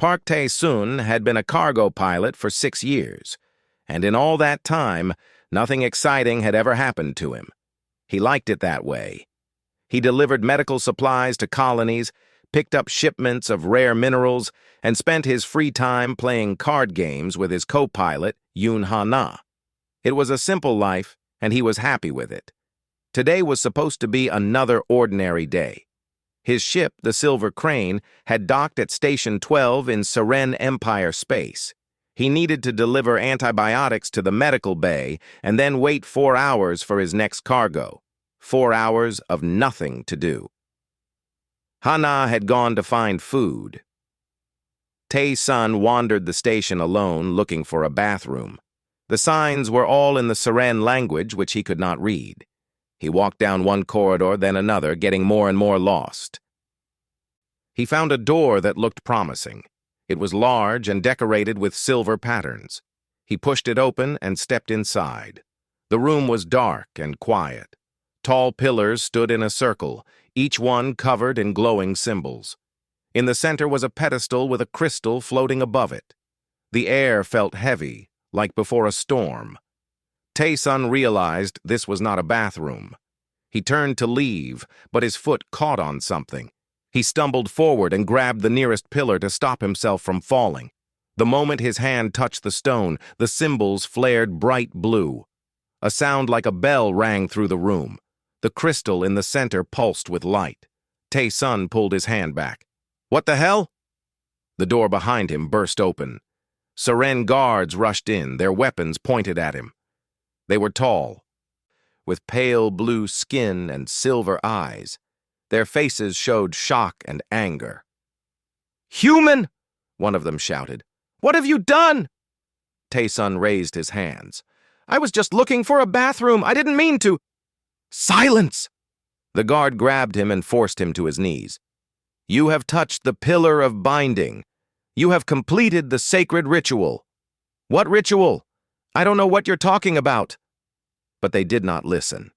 Park Tae-sun had been a cargo pilot for 6 years, and in all that time, nothing exciting had ever happened to him. He liked it that way. He delivered medical supplies to colonies, picked up shipments of rare minerals, and spent his free time playing card games with his co-pilot, Yoon Ha-na. It was a simple life, and he was happy with it. Today was supposed to be another ordinary day. His ship, the Silver Crane, had docked at Station 12 in Seren Empire space. He needed to deliver antibiotics to the medical bay and then wait 4 hours for his next cargo. 4 hours of nothing to do. Ha-na had gone to find food. Tae-sun wandered the station alone, looking for a bathroom. The signs were all in the Seren language, which he could not read. He walked down one corridor, then another, getting more and more lost. He found a door that looked promising. It was large and decorated with silver patterns. He pushed it open and stepped inside. The room was dark and quiet. Tall pillars stood in a circle, each one covered in glowing symbols. In the center was a pedestal with a crystal floating above it. The air felt heavy, like before a storm. Tae-sun realized this was not a bathroom. He turned to leave, but his foot caught on something. He stumbled forward and grabbed the nearest pillar to stop himself from falling. The moment his hand touched the stone, the symbols flared bright blue. A sound like a bell rang through the room. The crystal in the center pulsed with light. Tae-sun pulled his hand back. "What the hell?" The door behind him burst open. Seren guards rushed in, their weapons pointed at him. They were tall, with pale blue skin and silver eyes. Their faces showed shock and anger. "Human!" one of them shouted. "What have you done?" Tae-sun raised his hands. "I was just looking for a bathroom. I didn't mean to." "Silence!" The guard grabbed him and forced him to his knees. "You have touched the pillar of binding. You have completed the sacred ritual." "What ritual? I don't know what you're talking about." But they did not listen.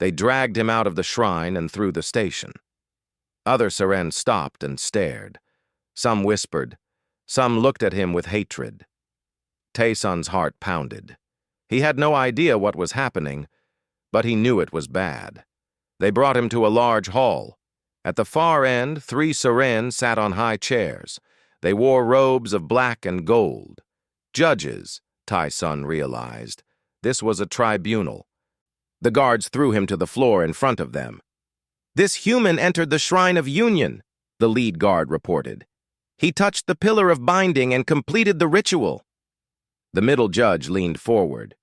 They dragged him out of the shrine and through the station. Other Seren stopped and stared. Some whispered. Some looked at him with hatred. Tae-sun's heart pounded. He had no idea what was happening, but he knew it was bad. They brought him to a large hall. At the far end, 3 Seren sat on high chairs. They wore robes of black and gold. Judges, Tae-sun realized. This was a tribunal. The guards threw him to the floor in front of them. "This human entered the Shrine of Union," the lead guard reported. "He touched the pillar of binding and completed the ritual." The middle judge leaned forward.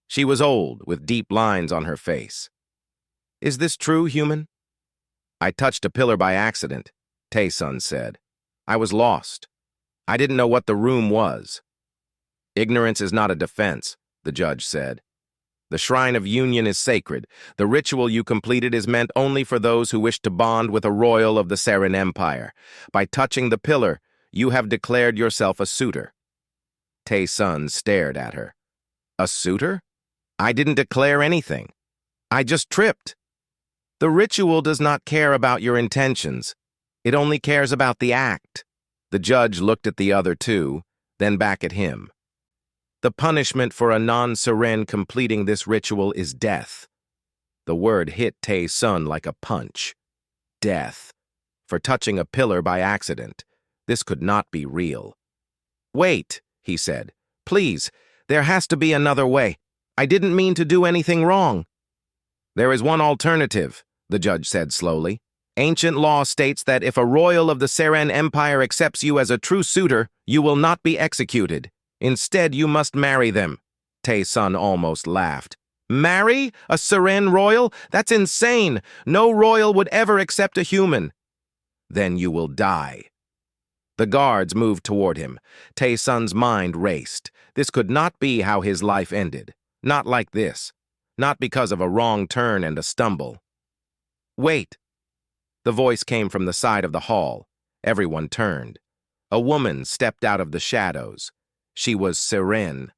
She was old, with deep lines on her face. "Is this true, human?" "I touched a pillar by accident," Tae-sun said. "I was lost. I didn't know what the room was." "Ignorance is not a defense," the judge said. "The Shrine of Union is sacred. The ritual you completed is meant only for those who wish to bond with a royal of the Seren Empire. By touching the pillar, you have declared yourself a suitor." Tae-sun stared at her. "A suitor? I didn't declare anything. I just tripped." "The ritual does not care about your intentions. It only cares about the act." The judge looked at the other two, then back at him. "The punishment for a non-Seren completing this ritual is death." The word hit Tae-sun like a punch. Death. For touching a pillar by accident. This could not be real. "Wait," he said. "Please, there has to be another way. I didn't mean to do anything wrong." "There is one alternative," the judge said slowly. "Ancient law states that if a royal of the Seren Empire accepts you as a true suitor, you will not be executed. Instead, you must marry them." Tae-sun almost laughed. "Marry? A Seren royal? That's insane. No royal would ever accept a human." "Then you will die." The guards moved toward him. Tae-sun's mind raced. This could not be how his life ended. Not like this. Not because of a wrong turn and a stumble. "Wait." The voice came from the side of the hall. Everyone turned. A woman stepped out of the shadows. She was Seren.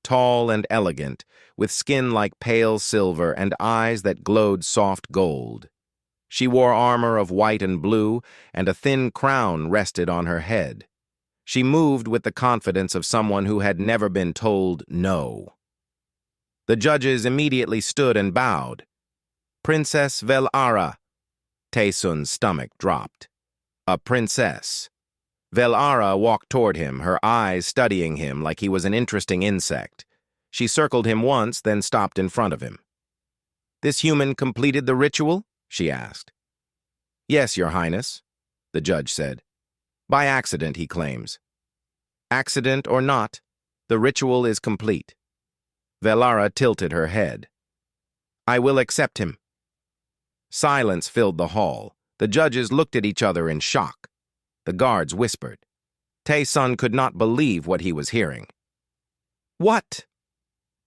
Tall and elegant, with skin like pale silver and eyes that glowed soft gold. She wore armor of white and blue, and a thin crown rested on her head. She moved with the confidence of someone who had never been told no. The judges immediately stood and bowed. Princess Velara. Taesun's stomach dropped. A princess. Velara walked toward him, her eyes studying him like he was an interesting insect. She circled him once, then stopped in front of him. "This human completed the ritual?" she asked. "Yes, Your Highness," the judge said. "By accident, he claims. Accident or not, the ritual is complete." Velara tilted her head. "I will accept him." Silence filled the hall. The judges looked at each other in shock. The guards whispered. Taesun could not believe what he was hearing. "What?"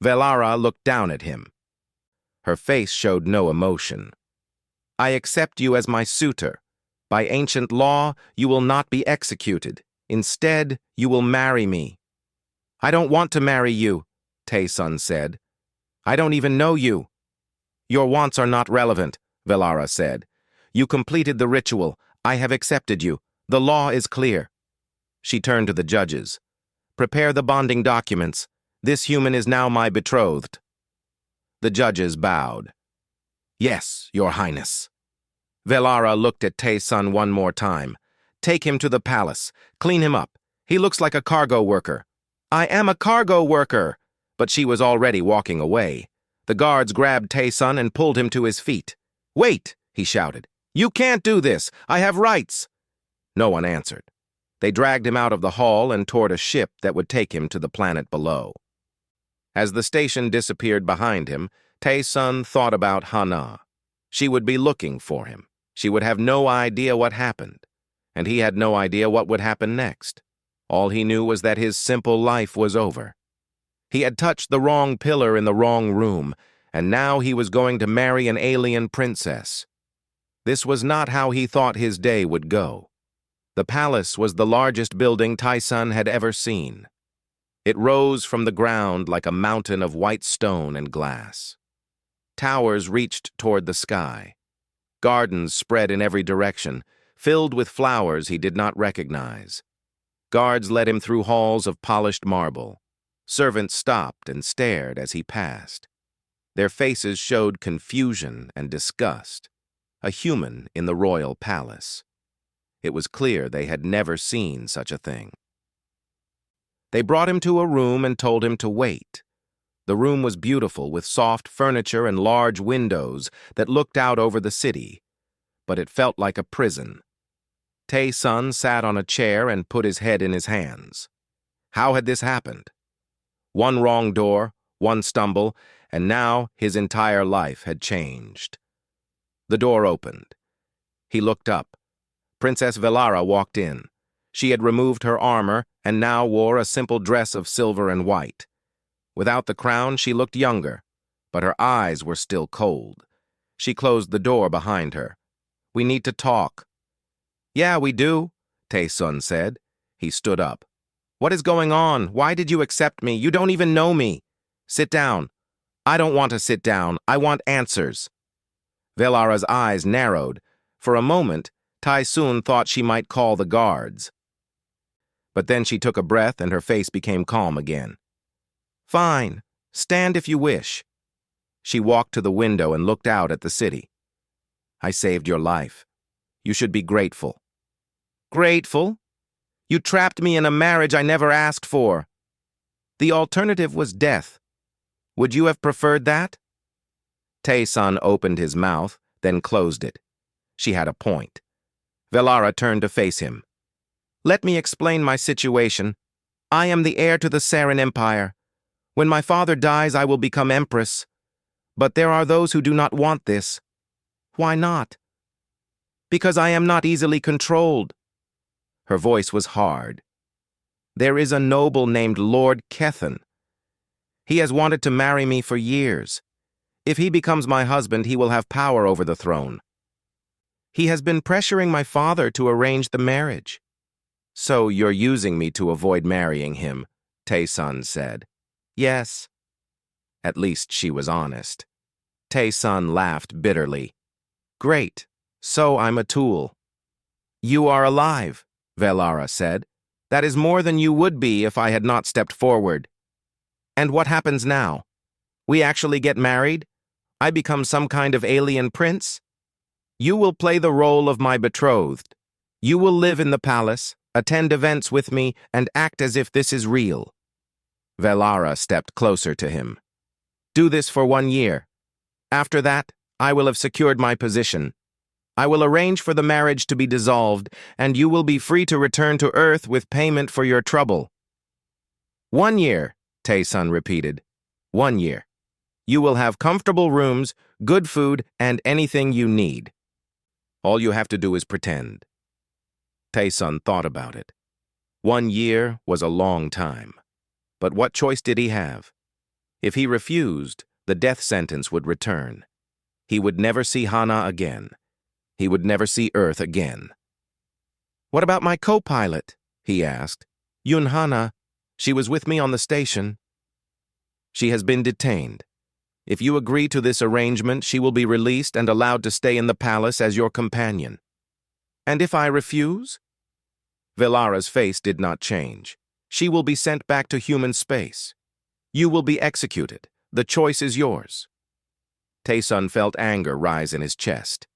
Velara looked down at him. Her face showed no emotion. "I accept you as my suitor. By ancient law, you will not be executed. Instead, you will marry me." "I don't want to marry you," Taesun said. "I don't even know you." "Your wants are not relevant," Velara said. "You completed the ritual. I have accepted you. The law is clear." She turned to the judges. "Prepare the bonding documents. This human is now my betrothed." The judges bowed. "Yes, Your Highness." Velara looked at Taesun one more time. "Take him to the palace. Clean him up. He looks like a cargo worker." "I am a cargo worker!" But she was already walking away. The guards grabbed Taesun and pulled him to his feet. "Wait!" he shouted. "You can't do this! I have rights!" No one answered. They dragged him out of the hall and toward a ship that would take him to the planet below. As the station disappeared behind him, Taesun thought about Hana. She would be looking for him. She would have no idea what happened, and he had no idea what would happen next. All he knew was that his simple life was over. He had touched the wrong pillar in the wrong room, and now he was going to marry an alien princess. This was not how he thought his day would go. The palace was the largest building Taesun had ever seen. It rose from the ground like a mountain of white stone and glass. Towers reached toward the sky. Gardens spread in every direction, filled with flowers he did not recognize. Guards led him through halls of polished marble. Servants stopped and stared as he passed. Their faces showed confusion and disgust. A human in the royal palace. It was clear they had never seen such a thing. They brought him to a room and told him to wait. The room was beautiful with soft furniture and large windows that looked out over the city, but it felt like a prison. Taesun sat on a chair and put his head in his hands. How had this happened? One wrong door, one stumble, and now his entire life had changed. The door opened. He looked up. Princess Velara walked in. She had removed her armor and now wore a simple dress of silver and white. Without the crown, she looked younger, but her eyes were still cold. She closed the door behind her. "We need to talk." "Yeah, we do," Taesun said. He stood up. "What is going on? Why did you accept me? You don't even know me." "Sit down." "I don't want to sit down. I want answers." Velara's eyes narrowed. For a moment, Taesun thought she might call the guards. But then she took a breath and her face became calm again. "Fine. Stand if you wish." She walked to the window and looked out at the city. "I saved your life. You should be grateful." "Grateful? You trapped me in a marriage I never asked for. The alternative was death. Would you have preferred that?" Taesun opened his mouth, then closed it. She had a point. Velara turned to face him. "Let me explain my situation. I am the heir to the Sarin Empire. When my father dies, I will become empress. But there are those who do not want this." "Why not?" "Because I am not easily controlled." Her voice was hard. "There is a noble named Lord Kethan. He has wanted to marry me for years. If he becomes my husband, he will have power over the throne. He has been pressuring my father to arrange the marriage." "So you're using me to avoid marrying him," Taesun said. "Yes." At least she was honest. Taesun laughed bitterly. "Great. So I'm a tool." "You are alive," Velara said. That is more than you would be if I had not stepped forward. And what happens now? We actually get married? I become some kind of alien prince? You will play the role of my betrothed. You will live in the palace, attend events with me, and act as if this is real. Velara stepped closer to him. Do this for 1 year. After that, I will have secured my position. I will arrange for the marriage to be dissolved, and you will be free to return to Earth with payment for your trouble. 1 year, Tae-sun repeated. 1 year. You will have comfortable rooms, good food, and anything you need. All you have to do is pretend. Tae-sun thought about it. 1 year was a long time. But what choice did he have? If he refused, the death sentence would return. He would never see Hana again. He would never see Earth again. What about my co-pilot? He asked. Yun Hana. She was with me on the station. She has been detained. If you agree to this arrangement, she will be released and allowed to stay in the palace as your companion. And if I refuse? Velara's face did not change. She will be sent back to human space. You will be executed. The choice is yours. Tae-sun felt anger rise in his chest.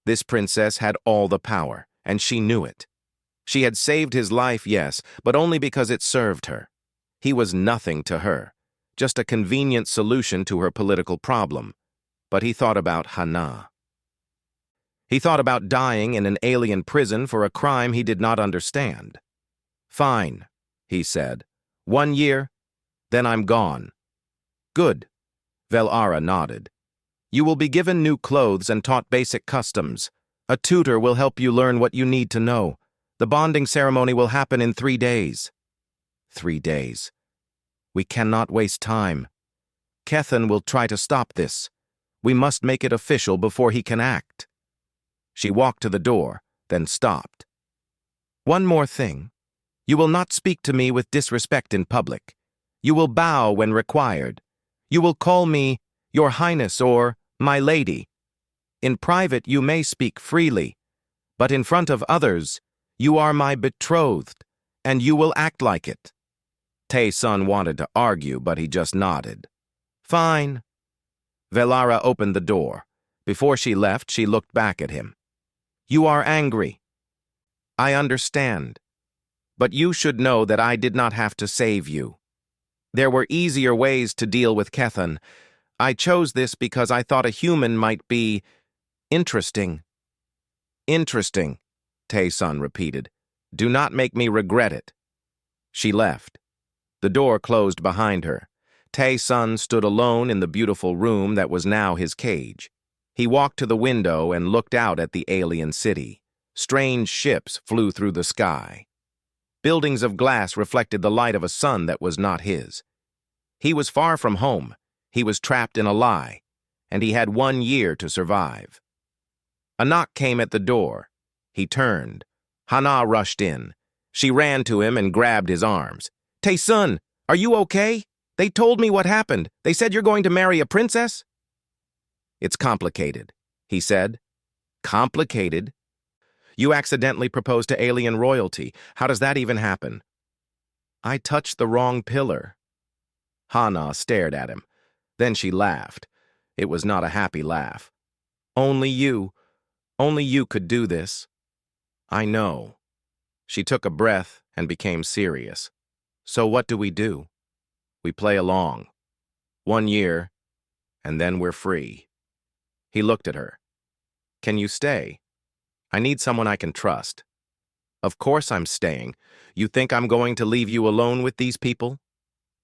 This princess had all the power, and she knew it. She had saved his life, yes, but only because it served her. He was nothing to her, just a convenient solution to her political problem. But he thought about Hana. He thought about dying in an alien prison for a crime he did not understand. Fine, he said. 1 year, then I'm gone. Good. Velara nodded. You will be given new clothes and taught basic customs. A tutor will help you learn what you need to know. The bonding ceremony will happen in 3 days. 3 days. We cannot waste time. Kethan will try to stop this. We must make it official before he can act. She walked to the door, then stopped. One more thing. You will not speak to me with disrespect in public. You will bow when required. You will call me Your Highness or My Lady. In private, you may speak freely, but in front of others, you are my betrothed, and you will act like it. Tae-sun wanted to argue, but he just nodded. Fine. Velara opened the door. Before she left, she looked back at him. You are angry. I understand. But you should know that I did not have to save you. There were easier ways to deal with Kethan. I chose this because I thought a human might be interesting. Interesting, Tae-sun repeated. Do not make me regret it. She left. The door closed behind her. Tae-sun stood alone in the beautiful room that was now his cage. He walked to the window and looked out at the alien city. Strange ships flew through the sky. Buildings of glass reflected the light of a sun that was not his. He was far from home. He was trapped in a lie, and he had 1 year to survive. A knock came at the door. He turned. Hana rushed in. She ran to him and grabbed his arms. Tae-sun, are you okay? They told me what happened. They said you're going to marry a princess? It's complicated, he said. Complicated? You accidentally proposed to alien royalty. How does that even happen? I touched the wrong pillar. Hana stared at him. Then she laughed. It was not a happy laugh. Only you could do this. I know. She took a breath and became serious. So what do? We play along. 1 year, and then we're free. He looked at her. Can you stay? I need someone I can trust. Of course I'm staying. You think I'm going to leave you alone with these people?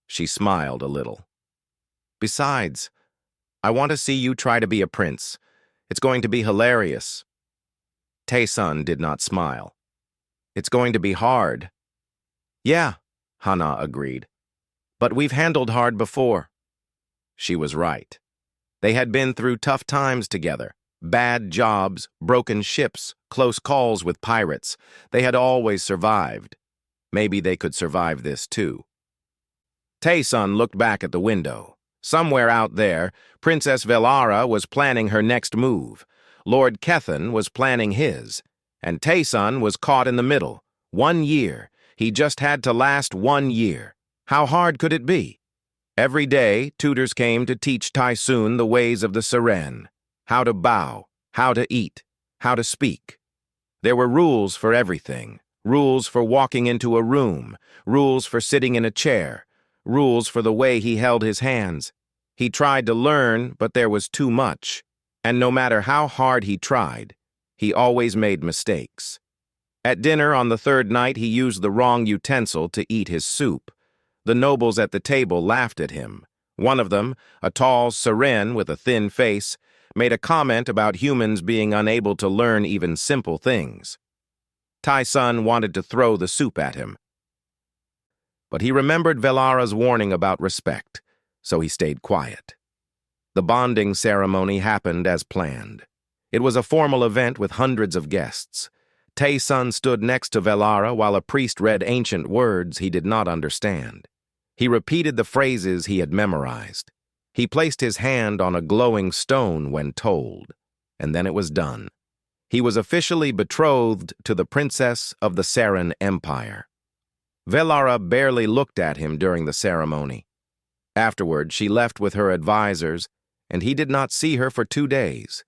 She smiled a little. Besides, I want to see you try to be a prince. It's going to be hilarious. Tae-sun did not smile. It's going to be hard. Yeah, Hana agreed. But we've handled hard before. She was right. They had been through tough times together. Bad jobs, broken ships, close calls with pirates. They had always survived. Maybe they could survive this too. Tae-sun looked back at the window. Somewhere out there, Princess Velara was planning her next move. Lord Kethan was planning his. And Tae-sun was caught in the middle. 1 year. He just had to last 1 year. How hard could it be? Every day, tutors came to teach Tysoon the ways of the Seren, how to bow, how to eat, how to speak. There were rules for everything, rules for walking into a room, rules for sitting in a chair, rules for the way he held his hands. He tried to learn, but there was too much, and no matter how hard he tried, he always made mistakes. At dinner on the third night, he used the wrong utensil to eat his soup. The nobles at the table laughed at him. One of them, a tall Seren with a thin face, made a comment about humans being unable to learn even simple things. Tyson wanted to throw the soup at him. But he remembered Velara's warning about respect, so he stayed quiet. The bonding ceremony happened as planned. It was a formal event with hundreds of guests. Tyson stood next to Velara while a priest read ancient words he did not understand. He repeated the phrases he had memorized. He placed his hand on a glowing stone when told, and then it was done. He was officially betrothed to the princess of the Seren Empire. Velara barely looked at him during the ceremony. Afterward, she left with her advisors, and he did not see her for 2 days.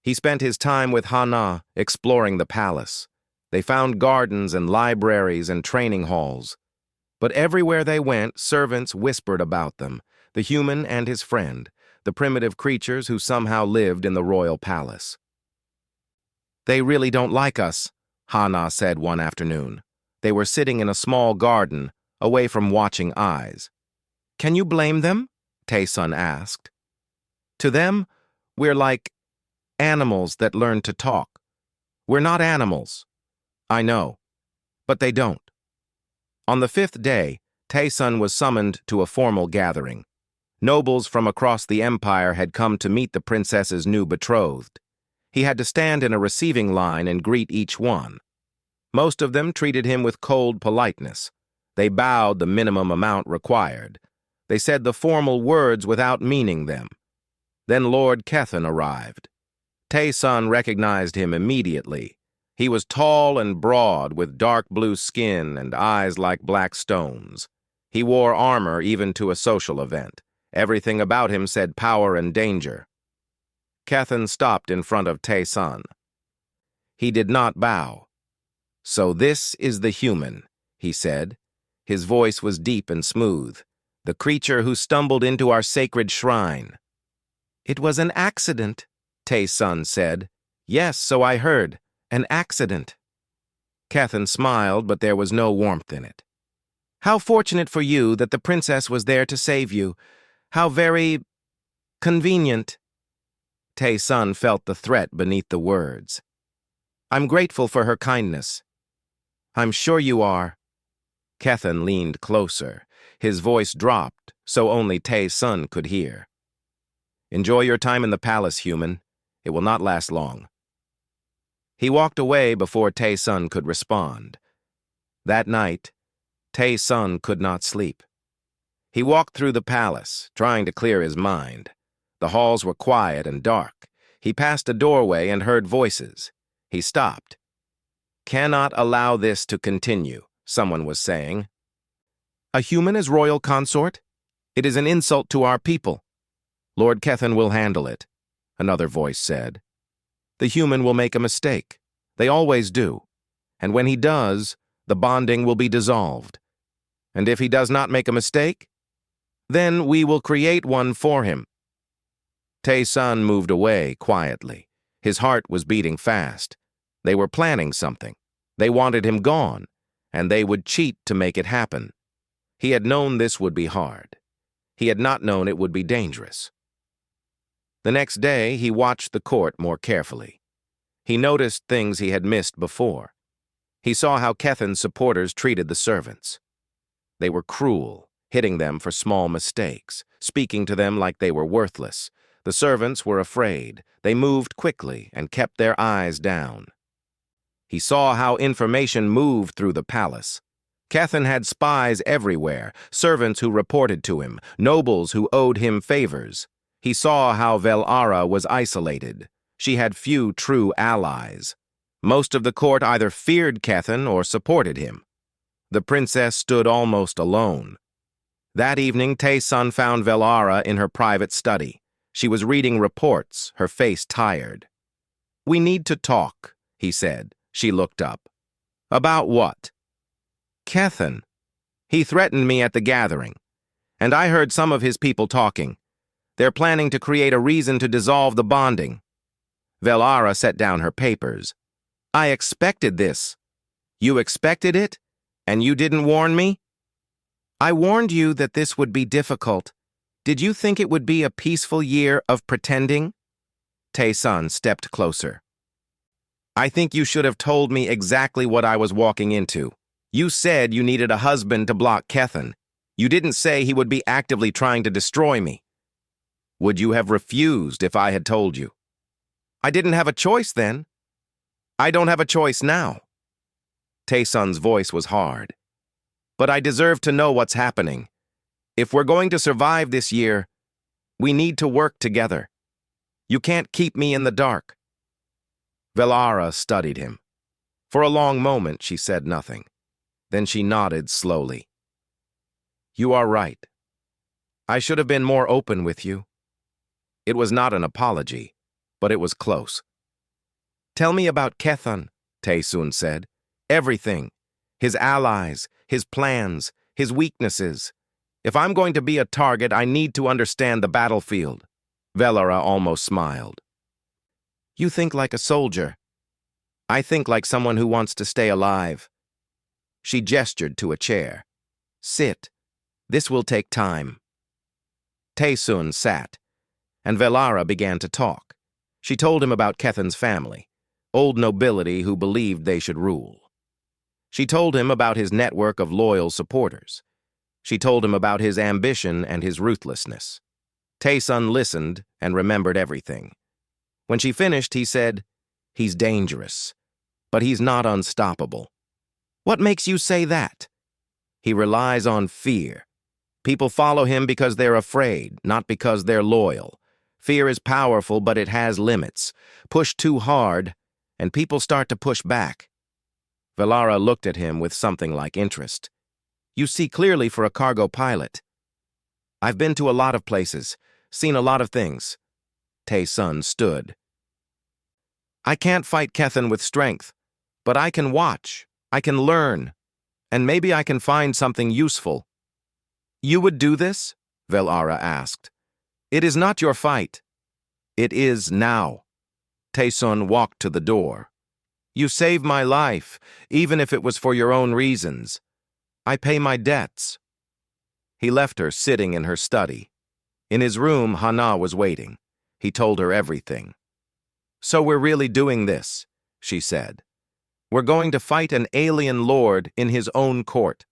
He spent his time with Hana, exploring the palace. They found gardens and libraries and training halls. But everywhere they went, servants whispered about them, the human and his friend, the primitive creatures who somehow lived in the royal palace. "They really don't like us," Hana said one afternoon. They were sitting in a small garden, away from watching eyes. "Can you blame them?" Tyson asked. "To them, we're like animals that learn to talk. We're not animals." "I know, but they don't." On the 5th day, Tyson was summoned to a formal gathering. Nobles from across the empire had come to meet the princess's new betrothed. He had to stand in a receiving line and greet each one. Most of them treated him with cold politeness. They bowed the minimum amount required. They said the formal words without meaning them. Then Lord Kethan arrived. Tyson recognized him immediately. He was tall and broad, with dark blue skin and eyes like black stones. He wore armor even to a social event. Everything about him said power and danger. Kethan stopped in front of Tyson. He did not bow. "So this is the human," he said. His voice was deep and smooth. "The creature who stumbled into our sacred shrine." "It was an accident," Tyson said. "Yes, so I heard. An accident." Kethan smiled, but there was no warmth in it. "How fortunate for you that the princess was there to save you. How very convenient." Tyson felt the threat beneath the words. "I'm grateful for her kindness." "I'm sure you are." Kethan leaned closer. His voice dropped, so only Tyson could hear. "Enjoy your time in the palace, human. It will not last long." He walked away before Tyson could respond. That night, Tyson could not sleep. He walked through the palace, trying to clear his mind. The halls were quiet and dark. He passed a doorway and heard voices. He stopped. "Cannot allow this to continue," someone was saying. "A human as royal consort? It is an insult to our people." "Lord Kethan will handle it," another voice said. "The human will make a mistake. They always do. And when he does, the bonding will be dissolved. And if he does not make a mistake, then we will create one for him." Tyson moved away quietly. His heart was beating fast. They were planning something. They wanted him gone, and they would cheat to make it happen. He had known this would be hard. He had not known it would be dangerous. The next day, he watched the court more carefully. He noticed things he had missed before. He saw how Kethan's supporters treated the servants. They were cruel, hitting them for small mistakes, speaking to them like they were worthless. The servants were afraid. They moved quickly and kept their eyes down. He saw how information moved through the palace. Kethan had spies everywhere, servants who reported to him, nobles who owed him favors. He saw how Velara was isolated. She had few true allies. Most of the court either feared Kethan or supported him. The princess stood almost alone. That evening, Tae-sun found Velara in her private study. She was reading reports, her face tired. "We need to talk," he said. She looked up. "About what?" "Kethan. He threatened me at the gathering, and I heard some of his people talking. They're planning to create a reason to dissolve the bonding." Velara set down her papers. "I expected this." "You expected it? And you didn't warn me?" "I warned you that this would be difficult. Did you think it would be a peaceful year of pretending?" Tae-sun stepped closer. "I think you should have told me exactly what I was walking into. You said you needed a husband to block Kethan. You didn't say he would be actively trying to destroy me. Would you have refused if I had told you?" "I didn't have a choice then. I don't have a choice now." Tae-sun's voice was hard. "But I deserve to know what's happening. If we're going to survive this year, we need to work together. You can't keep me in the dark." Velara studied him. For a long moment, she said nothing. Then she nodded slowly. "You are right. I should have been more open with you." It was not an apology, but it was close. "Tell me about Kethan," Tae-sun said. "Everything. His allies, his plans, his weaknesses. If I'm going to be a target, I need to understand the battlefield." Velara almost smiled. "You think like a soldier. I think like someone who wants to stay alive." She gestured to a chair. "Sit. This will take time." Tae-sun sat, and Velara began to talk. She told him about Kethan's family, old nobility who believed they should rule. She told him about his network of loyal supporters. She told him about his ambition and his ruthlessness. Tae-sun listened and remembered everything. When she finished, he said, "He's dangerous, but he's not unstoppable." "What makes you say that?" "He relies on fear. People follow him because they're afraid, not because they're loyal. Fear is powerful, but it has limits. Push too hard, and people start to push back." Velara looked at him with something like interest. "You see clearly for a cargo pilot." "I've been to a lot of places, seen a lot of things." Tae-sun stood. "I can't fight Kethan with strength, but I can watch, I can learn, and maybe I can find something useful." "You would do this?" Velara asked. "It is not your fight." "It is now." Tae-sun walked to the door. "You saved my life, even if it was for your own reasons. I pay my debts." He left her sitting in her study. In his room, Hana was waiting. He told her everything. "So we're really doing this," she said. "We're going to fight an alien lord in his own court."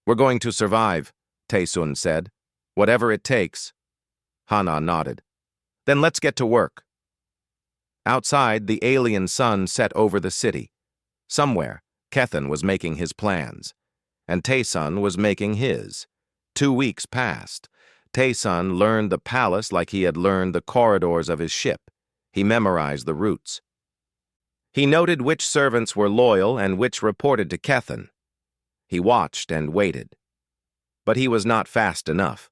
"We're going to survive," Tae-sun said. "Whatever it takes." Hana nodded. "Then let's get to work." Outside, the alien sun set over the city. Somewhere, Kethan was making his plans, and Tae-sun was making his. 2 weeks passed. Tae-sun learned the palace like he had learned the corridors of his ship. He memorized the routes. He noted which servants were loyal and which reported to Kethan. He watched and waited. But he was not fast enough.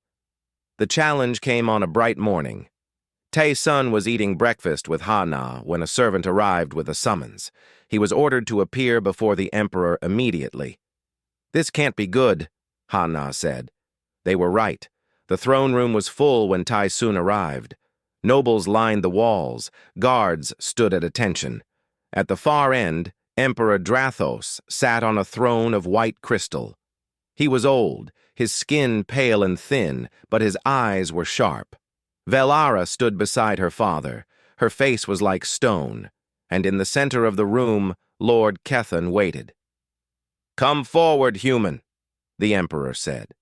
The challenge came on a bright morning. Tae-sun was eating breakfast with Hana when a servant arrived with a summons. He was ordered to appear before the emperor immediately. "This can't be good," Hana said. They were right. The throne room was full when Tae-sun arrived. Nobles lined the walls. Guards stood at attention. At the far end, Emperor Drathos sat on a throne of white crystal. He was old, his skin pale and thin, but his eyes were sharp. Velara stood beside her father. Her face was like stone, and in the center of the room, Lord Kethan waited. "Come forward, human," the emperor said.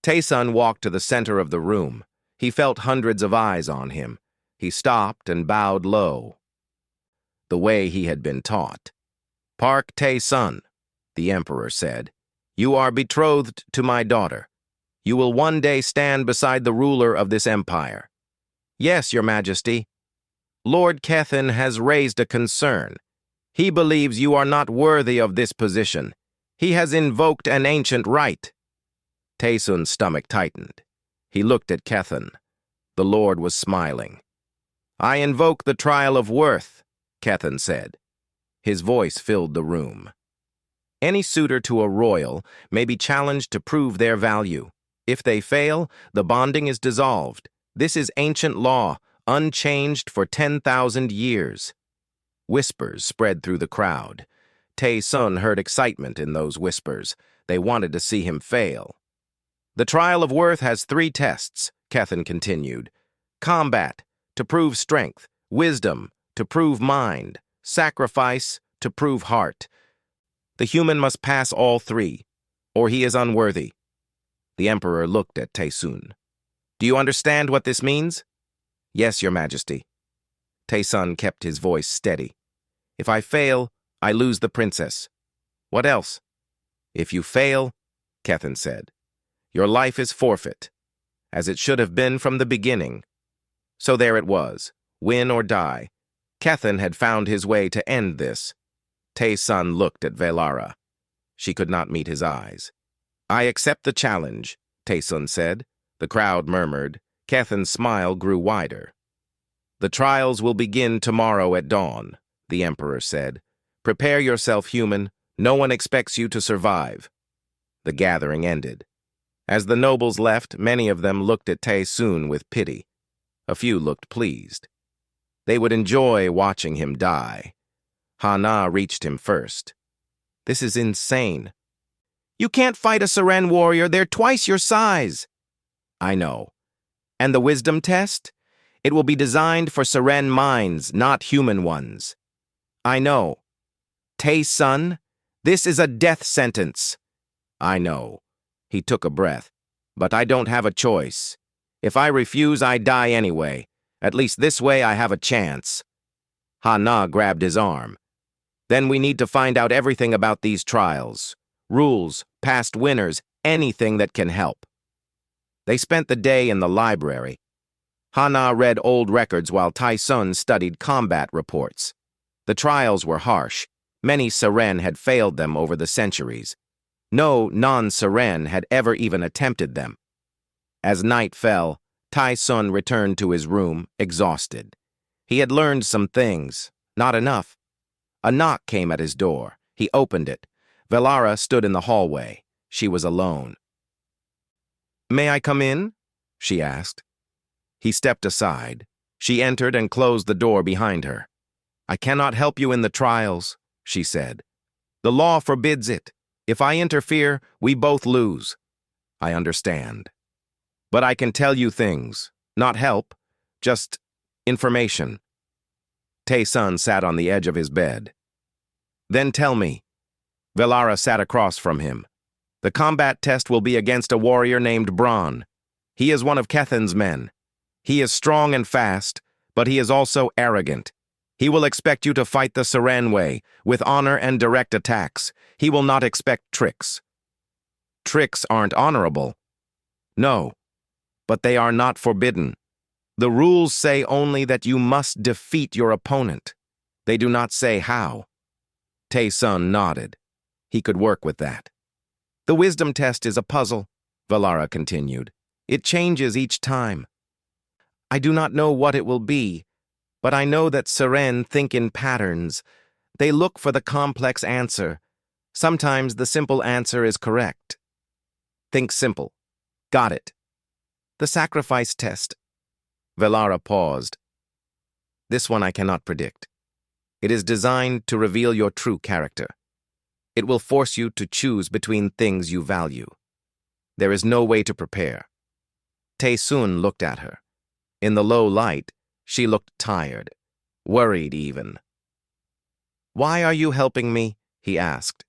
Tae-sun walked to the center of the room. He felt hundreds of eyes on him. He stopped and bowed low, the way he had been taught. "Park Tae-sun," the emperor said. "You are betrothed to my daughter. You will one day stand beside the ruler of this empire." "Yes, your majesty." "Lord Kethan has raised a concern. He believes you are not worthy of this position. He has invoked an ancient right. Taysun's stomach tightened. He looked at Kethan. The Lord was smiling. I invoke the trial of worth, Kethan said. His voice filled the room. Any suitor to a royal may be challenged to prove their value. If they fail, the bonding is dissolved. This is ancient law, unchanged for 10,000 years. Whispers spread through the crowd. Taysun heard excitement in those whispers. They wanted to see him fail. The trial of worth has 3 tests, Kethan continued. Combat, to prove strength. Wisdom, to prove mind. Sacrifice, to prove heart. The human must pass all 3, or he is unworthy. The Emperor looked at Taysun. Do you understand what this means? Yes, Your Majesty. Taysun kept his voice steady. If I fail, I lose the princess. What else? If you fail, Kethan said, your life is forfeit, as it should have been from the beginning. So there it was, win or die. Kethan had found his way to end this. Taysun looked at Velara. She could not meet his eyes. I accept the challenge, Taysun said. The crowd murmured. Kethan's smile grew wider. The trials will begin tomorrow at dawn, the Emperor said. Prepare yourself, human. No one expects you to survive. The gathering ended. As the nobles left, many of them looked at Taysun with pity. A few looked pleased. They would enjoy watching him die. Hana reached him first. This is insane. You can't fight a Seren warrior. They're twice your size. I know. And the wisdom test? It will be designed for Seren minds, not human ones. I know. Taysun, this is a death sentence. I know. He took a breath. But I don't have a choice. If I refuse, I die anyway. At least this way I have a chance. Hana grabbed his arm. Then we need to find out everything about these trials. Rules, past winners, anything that can help. They spent the day in the library. Hana read old records while Taysun studied combat reports. The trials were harsh. Many Seren had failed them over the centuries. No non-Seren had ever even attempted them. As night fell, Taysun returned to his room, exhausted. He had learned some things, not enough. A knock came at his door. He opened it. Velara stood in the hallway. She was alone. May I come in? She asked. He stepped aside. She entered and closed the door behind her. I cannot help you in the trials, she said. The law forbids it. If I interfere, we both lose. I understand. But I can tell you things, not help, just information. Taysun sat on the edge of his bed. Then tell me. Velara sat across from him. The combat test will be against a warrior named Bron. He is one of Kethan's men. He is strong and fast, but he is also arrogant. He will expect you to fight the Seren way, with honor and direct attacks. He will not expect tricks. Tricks aren't honorable. No, but they are not forbidden. The rules say only that you must defeat your opponent. They do not say how. Taysun nodded. He could work with that. The wisdom test is a puzzle, Velara continued. It changes each time. I do not know what it will be, but I know that Seren think in patterns. They look for the complex answer. Sometimes the simple answer is correct. Think simple. Got it. The sacrifice test. Velara paused. This one I cannot predict. It is designed to reveal your true character. It will force you to choose between things you value. There is no way to prepare. Taysun looked at her. In the low light, she looked tired, worried even. Why are you helping me? He asked.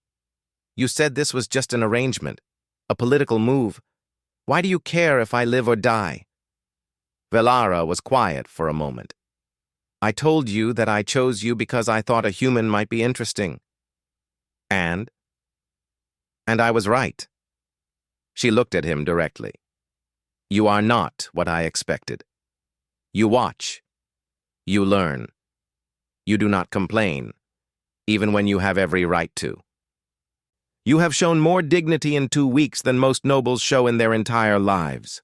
You said this was just an arrangement, a political move. Why do you care if I live or die? Velara was quiet for a moment. I told you that I chose you because I thought a human might be interesting. And I was right. She looked at him directly. You are not what I expected. You watch. You learn. You do not complain, even when you have every right to. You have shown more dignity in 2 weeks than most nobles show in their entire lives.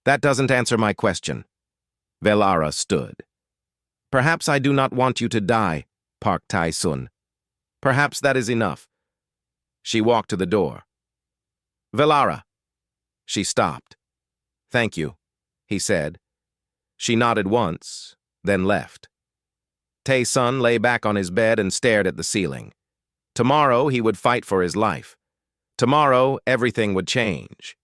That doesn't answer my question. Velara stood. Perhaps I do not want you to die, Park Tai-sun. Perhaps that is enough. She walked to the door. Velara. She stopped. Thank you, he said. She nodded once, then left. Tae-sun lay back on his bed and stared at the ceiling. Tomorrow he would fight for his life. Tomorrow everything would change.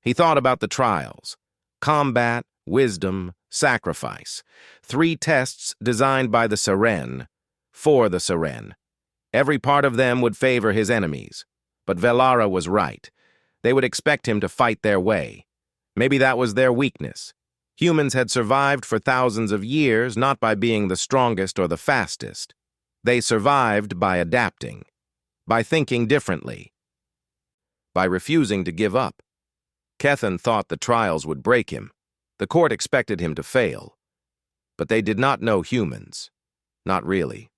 He thought about the trials. Combat, wisdom, sacrifice. 3 tests designed by the Seren, for the Seren. Every part of them would favor his enemies. But Velara was right. They would expect him to fight their way. Maybe that was their weakness. Humans had survived for thousands of years not by being the strongest or the fastest. They survived by adapting, by thinking differently, by refusing to give up. Kethan thought the trials would break him. The court expected him to fail. But they did not know humans. Not really.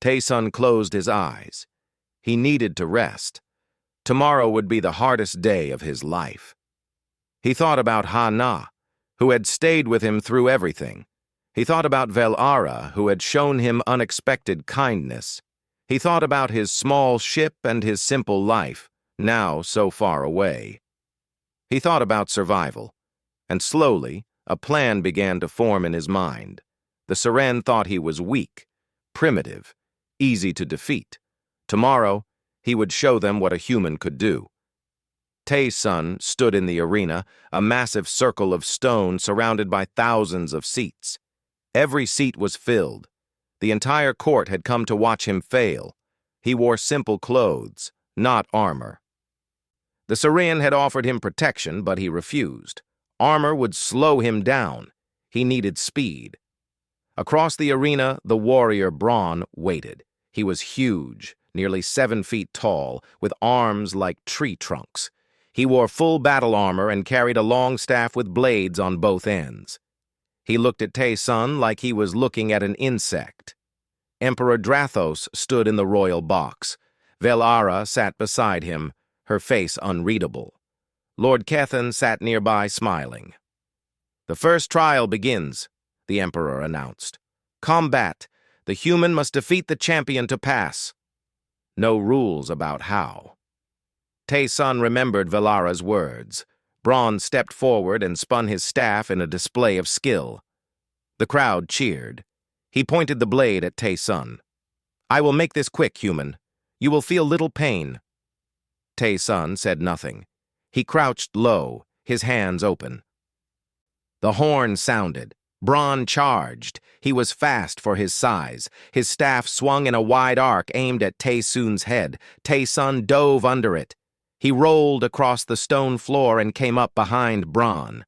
Tae-sun closed his eyes. He needed to rest. Tomorrow would be the hardest day of his life. He thought about Ha-na, who had stayed with him through everything. He thought about Velara, who had shown him unexpected kindness. He thought about his small ship and his simple life, now so far away. He thought about survival, and slowly, a plan began to form in his mind. The Seren thought he was weak, primitive, easy to defeat. Tomorrow, he would show them what a human could do. Tae-sun stood in the arena, a massive circle of stone surrounded by thousands of seats. Every seat was filled. The entire court had come to watch him fail. He wore simple clothes, not armor. The Seren had offered him protection, but he refused. Armor would slow him down. He needed speed. Across the arena, the warrior Braun waited. He was huge, nearly 7 feet tall, with arms like tree trunks. He wore full battle armor and carried a long staff with blades on both ends. He looked at Tae-sun like he was looking at an insect. Emperor Drathos stood in the royal box. Velara sat beside him, her face unreadable. Lord Kethan sat nearby smiling. The first trial begins, the Emperor announced. Combat. The human must defeat the champion to pass. No rules about how. Tae-sun remembered Velara's words. Braun stepped forward and spun his staff in a display of skill. The crowd cheered. He pointed the blade at Tae-sun. I will make this quick, human. You will feel little pain. Tae-sun said nothing. He crouched low, his hands open. The horn sounded. Braun charged. He was fast for his size. His staff swung in a wide arc aimed at Tae-sun's head. Tae-sun dove under it. He rolled across the stone floor and came up behind Braun.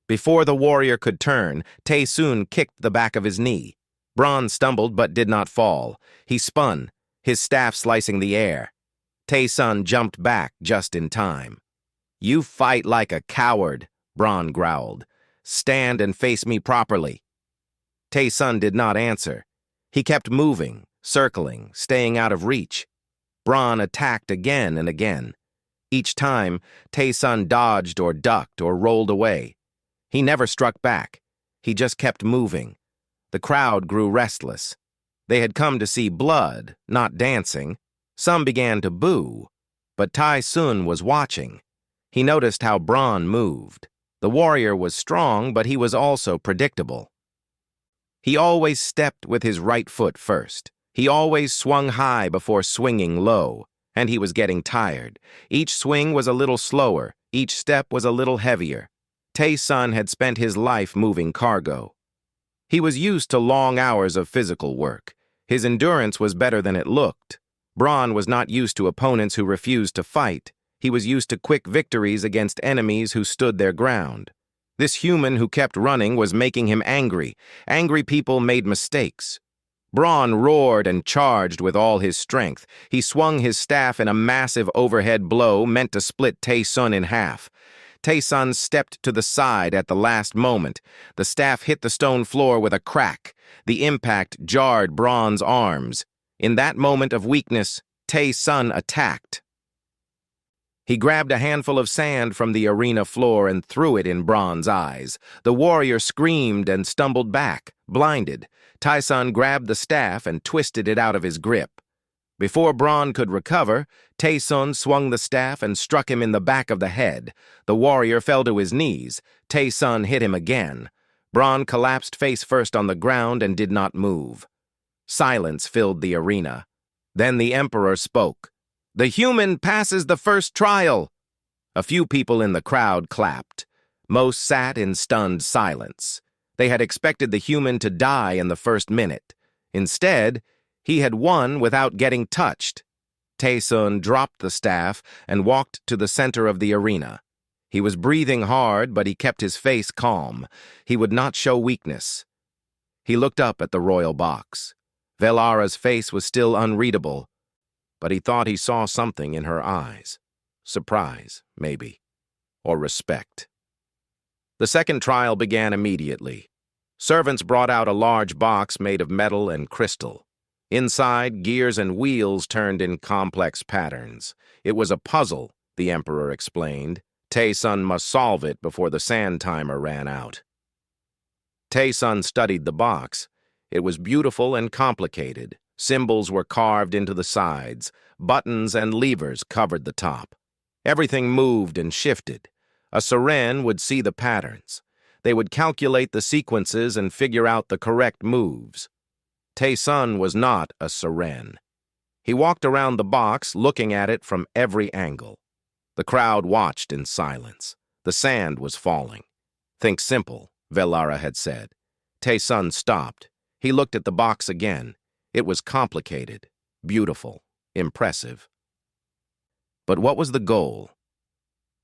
Before the warrior could turn, Tae-sun kicked the back of his knee. Braun stumbled but did not fall. He spun, his staff slicing the air. Tae-sun jumped back just in time. You fight like a coward, Braun growled. Stand and face me properly. Tae-sun did not answer. He kept moving, circling, staying out of reach. Braun attacked again and again. Each time, Tae-sun dodged or ducked or rolled away. He never struck back. He just kept moving. The crowd grew restless. They had come to see blood, not dancing. Some began to boo. But Tai-sun was watching. He noticed how Braun moved. The warrior was strong, but he was also predictable. He always stepped with his right foot first. He always swung high before swinging low, and he was getting tired. Each swing was a little slower. Each step was a little heavier. Tae-sun had spent his life moving cargo. He was used to long hours of physical work. His endurance was better than it looked. Braun was not used to opponents who refused to fight. He was used to quick victories against enemies who stood their ground. This human who kept running was making him angry. Angry people made mistakes. Braun roared and charged with all his strength. He swung his staff in a massive overhead blow meant to split Tae-sun in half. Tae-sun stepped to the side at the last moment. The staff hit the stone floor with a crack. The impact jarred Braun's arms. In that moment of weakness, Tae-sun attacked. He grabbed a handful of sand from the arena floor and threw it in Braun's eyes. The warrior screamed and stumbled back, blinded. Tae-sun grabbed the staff and twisted it out of his grip. Before Braun could recover, Tae-sun swung the staff and struck him in the back of the head. The warrior fell to his knees. Tae-sun hit him again. Braun collapsed face first on the ground and did not move. Silence filled the arena. Then the Emperor spoke. "The human passes the first trial." A few people in the crowd clapped. Most sat in stunned silence. They had expected the human to die in the first minute. Instead, he had won without getting touched. Tae-sun dropped the staff and walked to the center of the arena. He was breathing hard, but he kept his face calm. He would not show weakness. He looked up at the royal box. Velara's face was still unreadable, but he thought he saw something in her eyes. Surprise, maybe, or respect. The second trial began immediately. Servants brought out a large box made of metal and crystal. Inside, gears and wheels turned in complex patterns. It was a puzzle, the Emperor explained. Tae-sun must solve it before the sand timer ran out. Tae-sun studied the box. It was beautiful and complicated. Symbols were carved into the sides. Buttons and levers covered the top. Everything moved and shifted. A siren would see the patterns. They would calculate the sequences and figure out the correct moves. Tae-sun was not a siren. He walked around the box, looking at it from every angle. The crowd watched in silence. The sand was falling. "Think simple," Velara had said. Tae-sun stopped. He looked at the box again. It was complicated, beautiful, impressive. But what was the goal?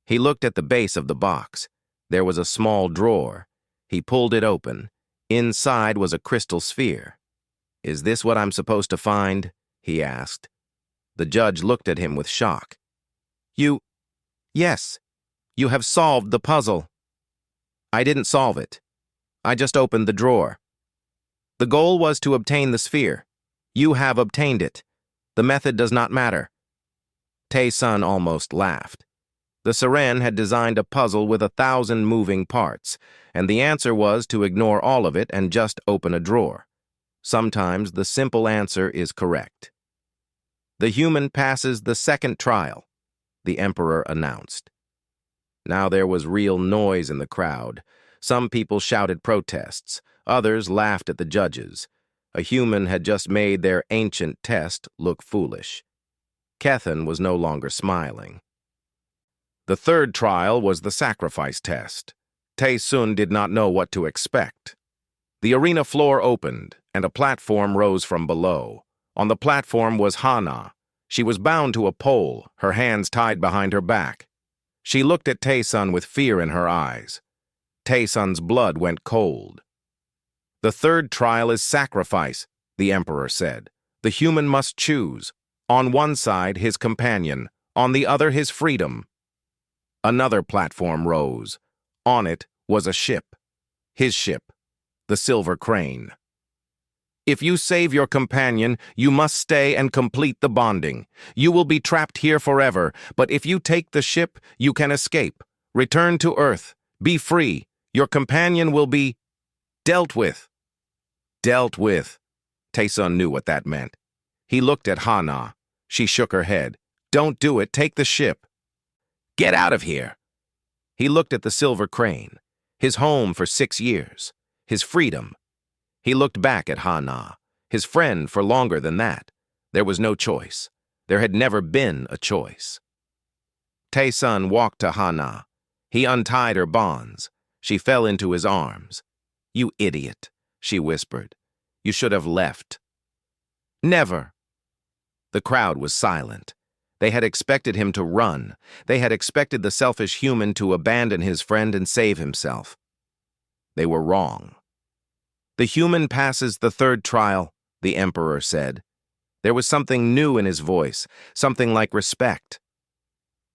He looked at the base of the box. There was a small drawer. He pulled it open. Inside was a crystal sphere. "Is this what I'm supposed to find?" he asked. The judge looked at him with shock. Yes, you have solved the puzzle." "I didn't solve it. I just opened the drawer. The goal was to obtain the sphere. You have obtained it. The method does not matter." Tae-sun almost laughed. The siren had designed a puzzle with 1,000 moving parts, and the answer was to ignore all of it and just open a drawer. Sometimes the simple answer is correct. "The human passes the second trial," the Emperor announced. Now there was real noise in the crowd. Some people shouted protests. Others laughed at the judges. A human had just made their ancient test look foolish. Kethan was no longer smiling. The third trial was the sacrifice test. Tae-sun did not know what to expect. The arena floor opened, and a platform rose from below. On the platform was Hana. She was bound to a pole, her hands tied behind her back. She looked at Tae-sun with fear in her eyes. Tae-sun's blood went cold. "The third trial is sacrifice," the Emperor said. "The human must choose. On one side, his companion. On the other, his freedom." Another platform rose. On it was a ship. His ship, the Silver Crane. "If you save your companion, you must stay and complete the bonding. You will be trapped here forever, but if you take the ship, you can escape. Return to Earth. Be free. Your companion will be dealt with." Dealt with. Tae-sun knew what that meant. He looked at Hana. She shook her head. "Don't do it. Take the ship." "Get out of here." He looked at the Silver Crane. His home for 6 years. His freedom. He looked back at Hana, his friend for longer than that. There was no choice. There had never been a choice. Tae-sun walked to Hana. He untied her bonds. She fell into his arms. "You idiot," she whispered. "You should have left." "Never." The crowd was silent. They had expected him to run. They had expected the selfish human to abandon his friend and save himself. They were wrong. "The human passes the third trial," the Emperor said. There was something new in his voice, something like respect.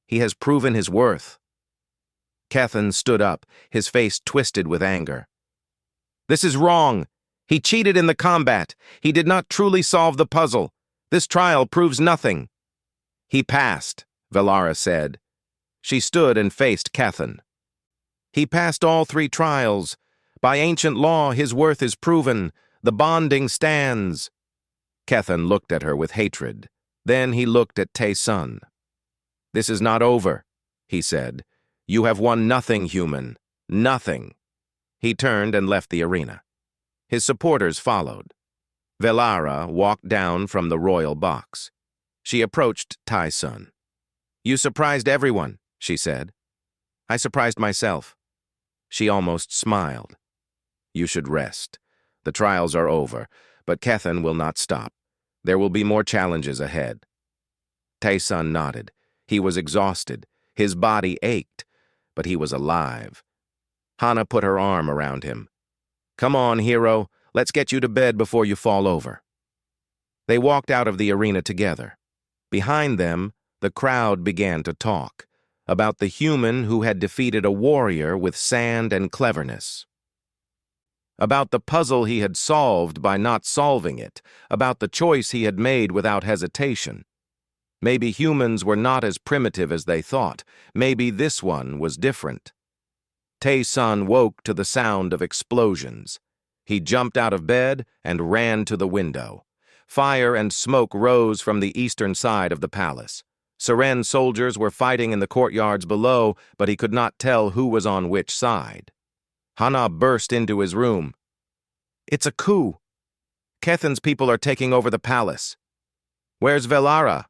"He has proven his worth." Kethan stood up, his face twisted with anger. "This is wrong. He cheated in the combat. He did not truly solve the puzzle. This trial proves nothing." He passed, Velara said. She stood and faced Kethan. He passed all 3 trials. By ancient law, his worth is proven. The bonding stands. Kethan looked at her with hatred. Then he looked at Tae-sun. This is not over, he said. You have won nothing, human. Nothing. He turned and left the arena. His supporters followed. Velara walked down from the royal box. She approached Tae-sun. You surprised everyone, she said. I surprised myself. She almost smiled. You should rest. The trials are over, but Kethan will not stop. There will be more challenges ahead. Tae-sun nodded. He was exhausted. His body ached, but he was alive. Hana put her arm around him. Come on, hero. Let's get you to bed before you fall over. They walked out of the arena together. Behind them, the crowd began to talk about the human who had defeated a warrior with sand and cleverness. About the puzzle he had solved by not solving it, about the choice he had made without hesitation. Maybe humans were not as primitive as they thought. Maybe this one was different. Tae-sun woke to the sound of explosions. He jumped out of bed and ran to the window. Fire and smoke rose from the eastern side of the palace. Seren soldiers were fighting in the courtyards below, but he could not tell who was on which side. Hana burst into his room. It's a coup. Kethan's people are taking over the palace. Where's Velara?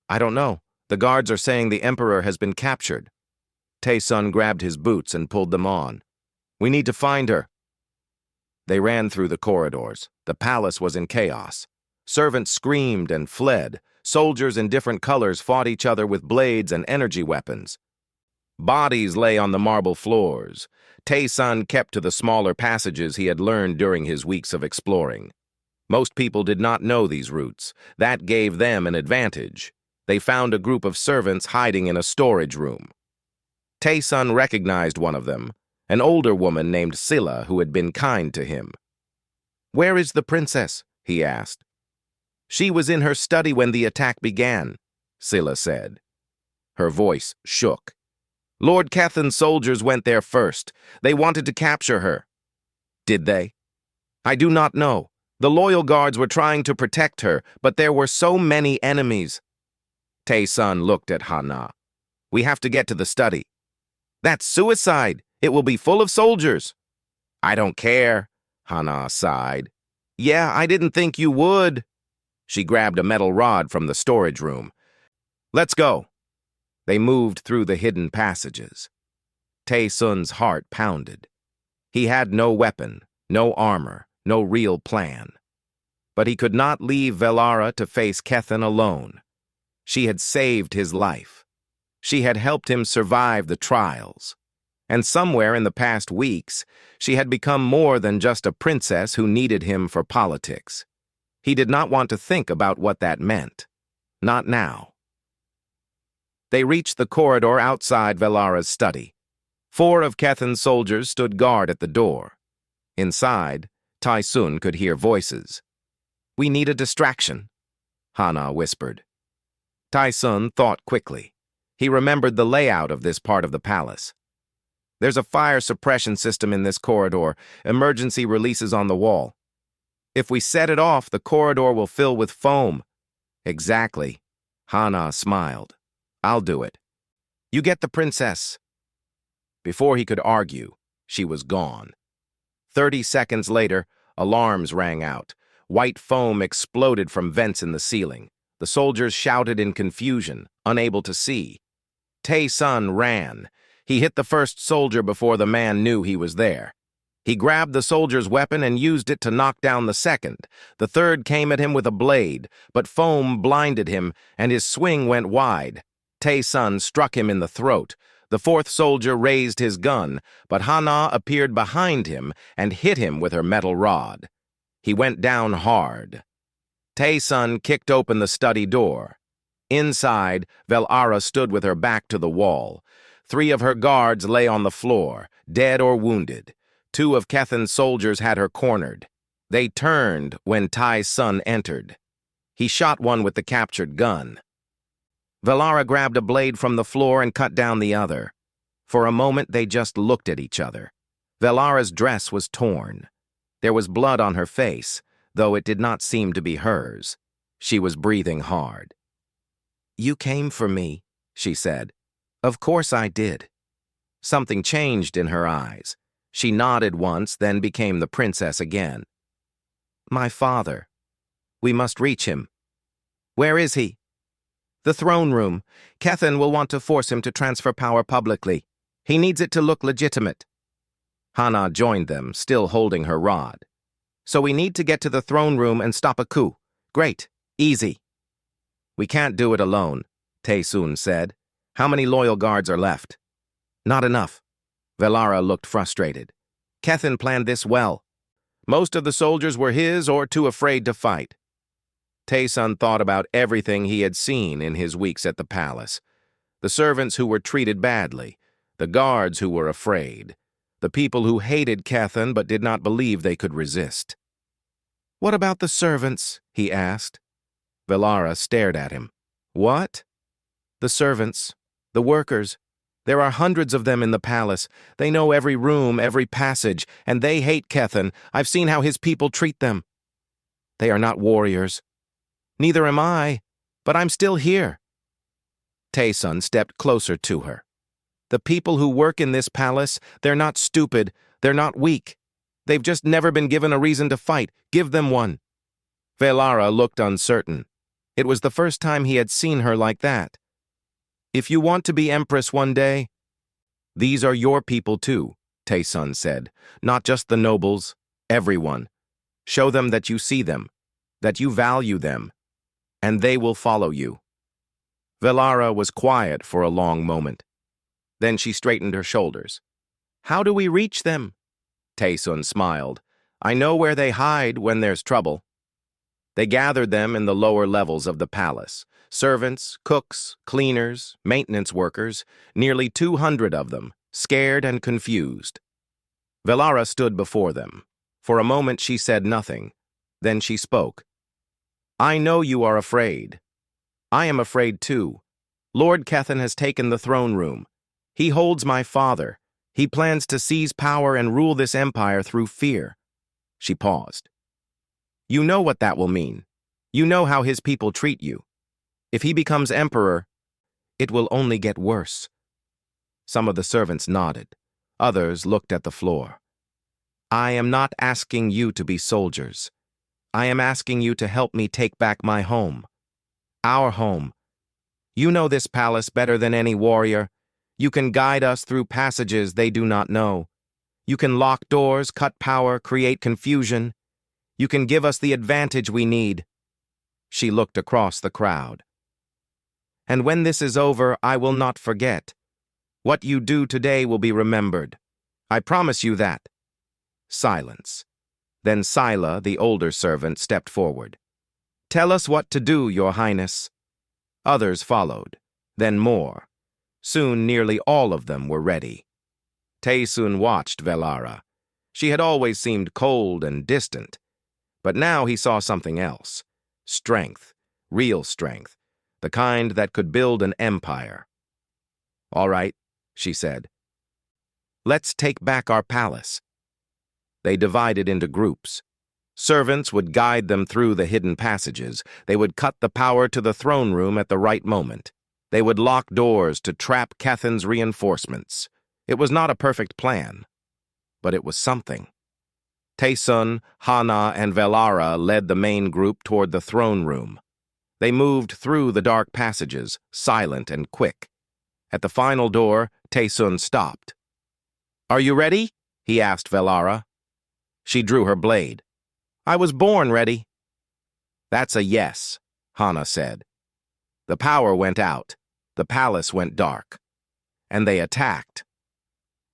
I don't know. The guards are saying the Emperor has been captured. Tae-sun grabbed his boots and pulled them on. We need to find her. They ran through the corridors. The palace was in chaos. Servants screamed and fled. Soldiers in different colors fought each other with blades and energy weapons. Bodies lay on the marble floors. Tae-sun kept to the smaller passages he had learned during his weeks of exploring. Most people did not know these routes. That gave them an advantage. They found a group of servants hiding in a storage room. Tae-sun recognized one of them, an older woman named Scylla who had been kind to him. Where is the princess? He asked. She was in her study when the attack began, Scylla said. Her voice shook. Lord Kethan's soldiers went there first. They wanted to capture her. Did they? I do not know. The loyal guards were trying to protect her, but there were so many enemies. Tae-sun looked at Hana. We have to get to the study. That's suicide. It will be full of soldiers. I don't care, Hana sighed. Yeah, I didn't think you would. She grabbed a metal rod from the storage room. Let's go. They moved through the hidden passages. Tae-sun's heart pounded. He had no weapon, no armor, no real plan. But he could not leave Velara to face Kethan alone. She had saved his life. She had helped him survive the trials. And somewhere in the past weeks, she had become more than just a princess who needed him for politics. He did not want to think about what that meant. Not now. They reached the corridor outside Velara's study. 4 of Kethan's soldiers stood guard at the door. Inside, Tae-sun could hear voices. We need a distraction, Hana whispered. Tae-sun thought quickly. He remembered the layout of this part of the palace. There's a fire suppression system in this corridor, emergency releases on the wall. If we set it off, the corridor will fill with foam. Exactly. Hana smiled. I'll do it. You get the princess. Before he could argue, she was gone. 30 seconds later, alarms rang out. White foam exploded from vents in the ceiling. The soldiers shouted in confusion, unable to see. Tae-sun ran. He hit the first soldier before the man knew he was there. He grabbed the soldier's weapon and used it to knock down the second. The third came at him with a blade, but foam blinded him, and his swing went wide. Tae-sun struck him in the throat. The 4th soldier raised his gun, but Hana appeared behind him and hit him with her metal rod. He went down hard. Tae-sun kicked open the study door. Inside, Velara stood with her back to the wall. 3 of her guards lay on the floor, dead or wounded. 2 of Kethan's soldiers had her cornered. They turned when Tae-sun entered. He shot one with the captured gun. Velara grabbed a blade from the floor and cut down the other. For a moment, they just looked at each other. Velara's dress was torn. There was blood on her face, though it did not seem to be hers. She was breathing hard. "You came for me," she said. "Of course I did." Something changed in her eyes. She nodded once, then became the princess again. "My father. We must reach him." "Where is he?" "The throne room. Kethen will want to force him to transfer power publicly. He needs it to look legitimate." Hana joined them, still holding her rod. "So we need to get to the throne room and stop a coup. Great. Easy." "We can't do it alone," Tae-sun said. "How many loyal guards are left?" "Not enough." Velara looked frustrated. "Kethen planned this well. Most of the soldiers were his or too afraid to fight." Tae-sun thought about everything he had seen in his weeks at the palace. The servants who were treated badly, the guards who were afraid, the people who hated Kethen but did not believe they could resist. "What about the servants?" he asked. Velara stared at him. "What?" "The servants, the workers. There are hundreds of them in the palace. They know every room, every passage, and they hate Kethen. I've seen how his people treat them. They are not warriors. Neither am I, but I'm still here." Tae-sun stepped closer to her. "The people who work in this palace, they're not stupid, they're not weak. They've just never been given a reason to fight. Give them one." Velara looked uncertain. It was the first time he had seen her like that. "If you want to be empress one day—" "These are your people too," Tae-sun said. "Not just the nobles, everyone. Show them that you see them, that you value them, and they will follow you." Velara was quiet for a long moment. Then she straightened her shoulders. "How do we reach them?" Tae-sun smiled. "I know where they hide when there's trouble." They gathered them in the lower levels of the palace. Servants, cooks, cleaners, maintenance workers, nearly 200 of them, scared and confused. Velara stood before them. For a moment she said nothing. Then she spoke. "I know you are afraid. I am afraid too. Lord Kethen has taken the throne room. He holds my father. He plans to seize power and rule this empire through fear." She paused. "You know what that will mean. You know how his people treat you. If he becomes emperor, it will only get worse." Some of the servants nodded. Others looked at the floor. "I am not asking you to be soldiers. I am asking you to help me take back my home. Our home. You know this palace better than any warrior. You can guide us through passages they do not know. You can lock doors, cut power, create confusion. You can give us the advantage we need." She looked across the crowd. "And when this is over, I will not forget. What you do today will be remembered. I promise you that." Silence. Then Sila, the older servant, stepped forward. "Tell us what to do, Your Highness." Others followed, then more. Soon nearly all of them were ready. Tae-sun watched Velara. She had always seemed cold and distant. But now he saw something else. Strength, real strength, the kind that could build an empire. "All right," she said. "Let's take back our palace." They divided into groups. Servants would guide them through the hidden passages. They would cut the power to the throne room at the right moment. They would lock doors to trap Kethen's reinforcements. It was not a perfect plan, but it was something. Tae-sun, Hana, and Velara led the main group toward the throne room. They moved through the dark passages, silent and quick. At the final door, Tae-sun stopped. "Are you ready?" he asked Velara. She drew her blade. "I was born ready." "That's a yes," Hana said. The power went out. The palace went dark. And they attacked.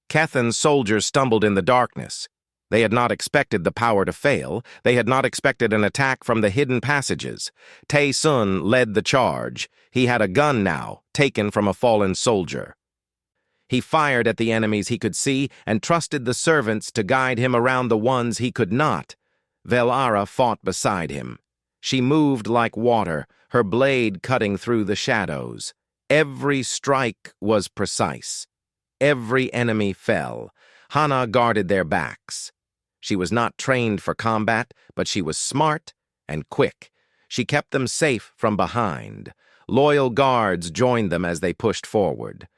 Kethen's soldiers stumbled in the darkness. They had not expected the power to fail. They had not expected an attack from the hidden passages. Tae-sun led the charge. He had a gun now, taken from a fallen soldier. He fired at the enemies he could see and trusted the servants to guide him around the ones he could not. Velara fought beside him. She moved like water, her blade cutting through the shadows. Every strike was precise. Every enemy fell. Hana guarded their backs. She was not trained for combat, but she was smart and quick. She kept them safe from behind. Loyal guards joined them as they pushed forward.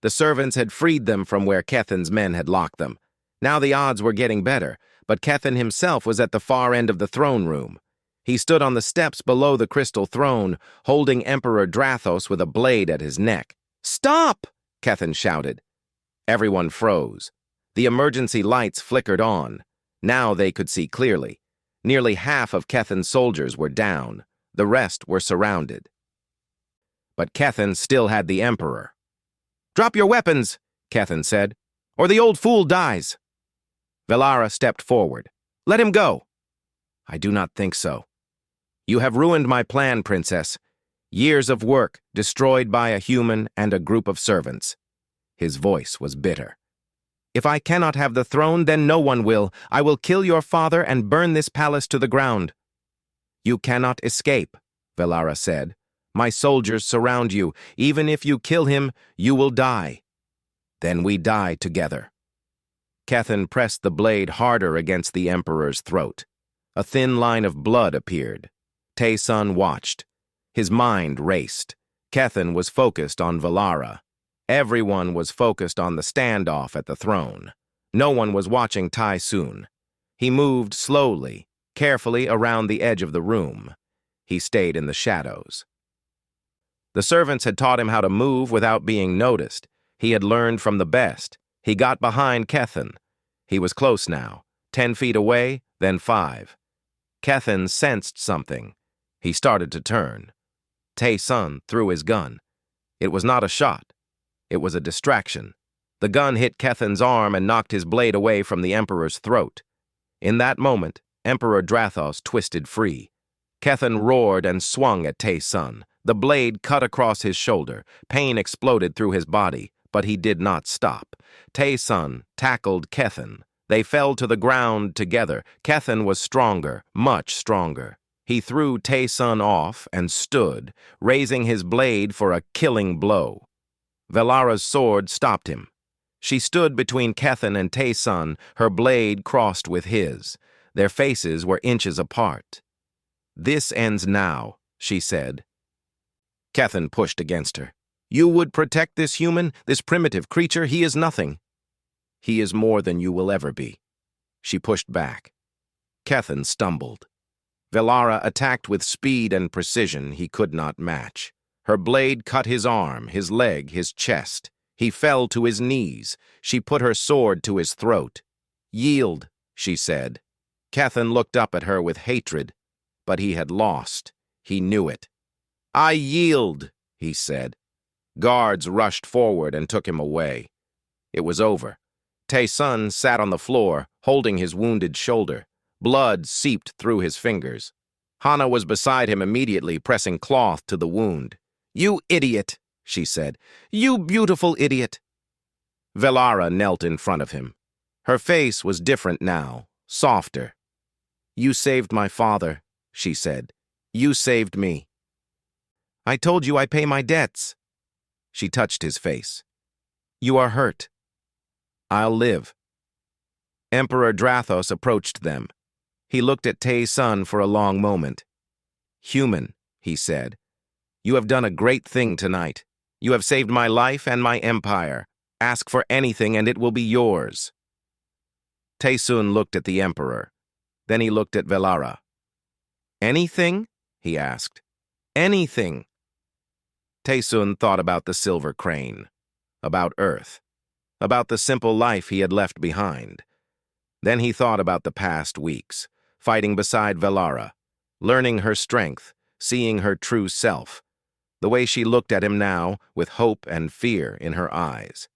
The servants had freed them from where Kethin's men had locked them. Now the odds were getting better, but Kethin himself was at the far end of the throne room. He stood on the steps below the crystal throne, holding Emperor Drathos with a blade at his neck. "Stop!" Kethin shouted. Everyone froze. The emergency lights flickered on. Now they could see clearly. Nearly half of Kethin's soldiers were down. The rest were surrounded. But Kethin still had the Emperor. "Drop your weapons," Kethin said, "or the old fool dies." Velara stepped forward. "Let him go." "I do not think so. You have ruined my plan, Princess. Years of work destroyed by a human and a group of servants." His voice was bitter. "If I cannot have the throne, then no one will. I will kill your father and burn this palace to the ground." "You cannot escape," Velara said. "My soldiers surround you. Even if you kill him, you will die." "Then we die together." Kethin pressed the blade harder against the Emperor's throat. A thin line of blood appeared. Tae-sun watched. His mind raced. Kethin was focused on Velara. Everyone was focused on the standoff at the throne. No one was watching Tai-sun. He moved slowly, carefully around the edge of the room. He stayed in the shadows. The servants had taught him how to move without being noticed. He had learned from the best. He got behind Kethin. He was close now, 10 feet away, then 5. Kethin sensed something. He started to turn. Tae-sun threw his gun. It was not a shot. It was a distraction. The gun hit Kethin's arm and knocked his blade away from the Emperor's throat. In that moment, Emperor Drathos twisted free. Kethin roared and swung at Tae-sun. The blade cut across his shoulder. Pain exploded through his body, but he did not stop. Tae-sun tackled Kethin. They fell to the ground together. Kethin was stronger, much stronger. He threw Tae-sun off and stood, raising his blade for a killing blow. Velara's sword stopped him. She stood between Kethin and Tae-sun, her blade crossed with his. Their faces were inches apart. "This ends now," she said. Kethin pushed against her. "You would protect this human, this primitive creature? He is nothing." "He is more than you will ever be." She pushed back. Kethin stumbled. Velara attacked with speed and precision he could not match. Her blade cut his arm, his leg, his chest. He fell to his knees. She put her sword to his throat. "Yield," she said. Kethin looked up at her with hatred, but he had lost. He knew it. "I yield," he said. Guards rushed forward and took him away. It was over. Tae-sun sat on the floor, holding his wounded shoulder. Blood seeped through his fingers. Hana was beside him immediately, pressing cloth to the wound. "You idiot," she said. "You beautiful idiot." Velara knelt in front of him. Her face was different now, softer. "You saved my father," she said. "You saved me." "I told you I pay my debts." She touched his face. "You are hurt." "I'll live." Emperor Drathos approached them. He looked at Tae-sun for a long moment. "Human," he said, "you have done a great thing tonight. You have saved my life and my empire. Ask for anything and it will be yours." Tae-sun looked at the Emperor. Then he looked at Velara. "Anything?" he asked. "Anything." Tae-sun thought about the silver crane, about Earth, about the simple life he had left behind. Then he thought about the past weeks, fighting beside Velara, learning her strength, seeing her true self, the way she looked at him now with hope and fear in her eyes.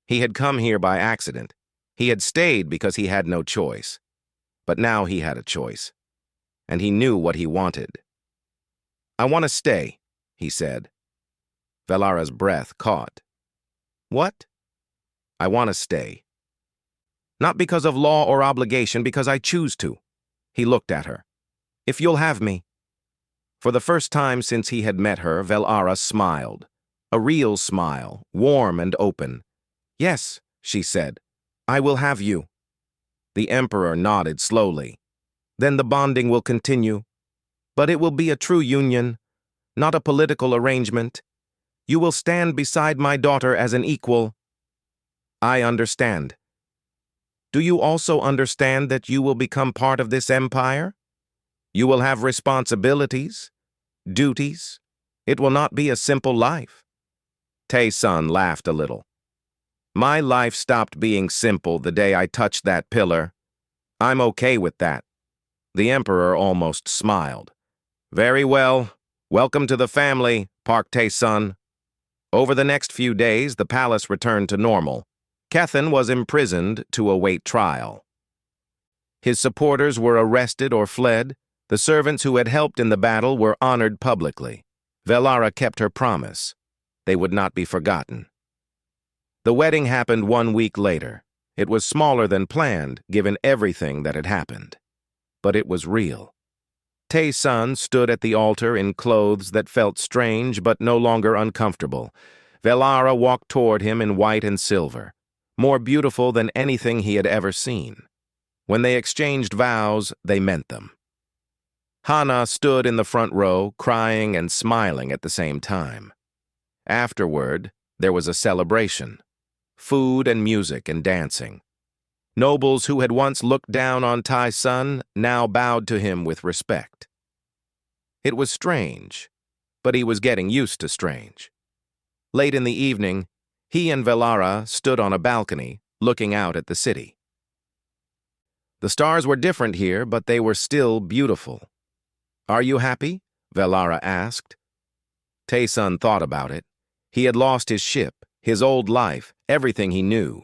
He had come here by accident. He had stayed because he had no choice. But now he had a choice, and he knew what he wanted. "I want to stay," he said. Velara's breath caught. "What?" "I want to stay. Not because of law or obligation, because I choose to." He looked at her. "If you'll have me." For the first time since he had met her, Velara smiled. A real smile, warm and open. "Yes," she said, "I will have you." The Emperor nodded slowly. "Then the bonding will continue. But it will be a true union, not a political arrangement. You will stand beside my daughter as an equal." "I understand." "Do you also understand that you will become part of this empire? You will have responsibilities, duties. It will not be a simple life." Tae-sun laughed a little. "My life stopped being simple the day I touched that pillar. I'm okay with that." The Emperor almost smiled. "Very well. Welcome to the family, Park Tae-sun." Over the next few days, the palace returned to normal. Kethan was imprisoned to await trial. His supporters were arrested or fled. The servants who had helped in the battle were honored publicly. Velara kept her promise. They would not be forgotten. The wedding happened 1 week later. It was smaller than planned, given everything that had happened. But it was real. Tae-sun stood at the altar in clothes that felt strange but no longer uncomfortable. Velara walked toward him in white and silver, more beautiful than anything he had ever seen. When they exchanged vows, they meant them. Hana stood in the front row, crying and smiling at the same time. Afterward, there was a celebration. Food and music and dancing. Nobles who had once looked down on Tae-sun now bowed to him with respect. It was strange, but he was getting used to strange. Late in the evening, he and Velara stood on a balcony, looking out at the city. The stars were different here, but they were still beautiful. "Are you happy?" Velara asked. Tae-sun thought about it. He had lost his ship, his old life, everything he knew.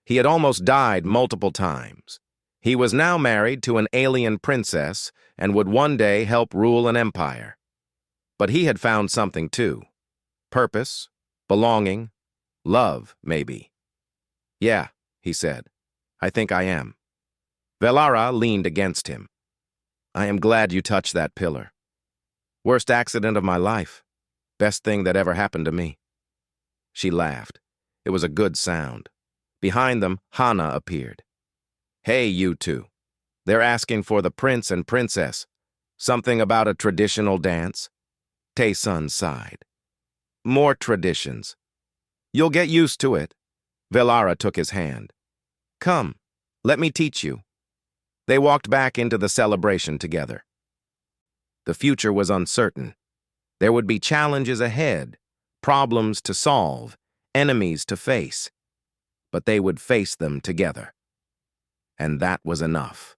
He had almost died multiple times. He was now married to an alien princess and would one day help rule an empire. But he had found something too. Purpose, belonging, love, maybe. "Yeah," he said. "I think I am." Velara leaned against him. "I am glad you touched that pillar. Worst accident of my life. Best thing that ever happened to me." She laughed. It was a good sound. Behind them, Hana appeared. "Hey, you two. They're asking for the prince and princess. Something about a traditional dance?" Tae-sun sighed. "More traditions. You'll get used to it." Velara took his hand. "Come, let me teach you." They walked back into the celebration together. The future was uncertain. There would be challenges ahead, problems to solve, enemies to face. But they would face them together. And that was enough.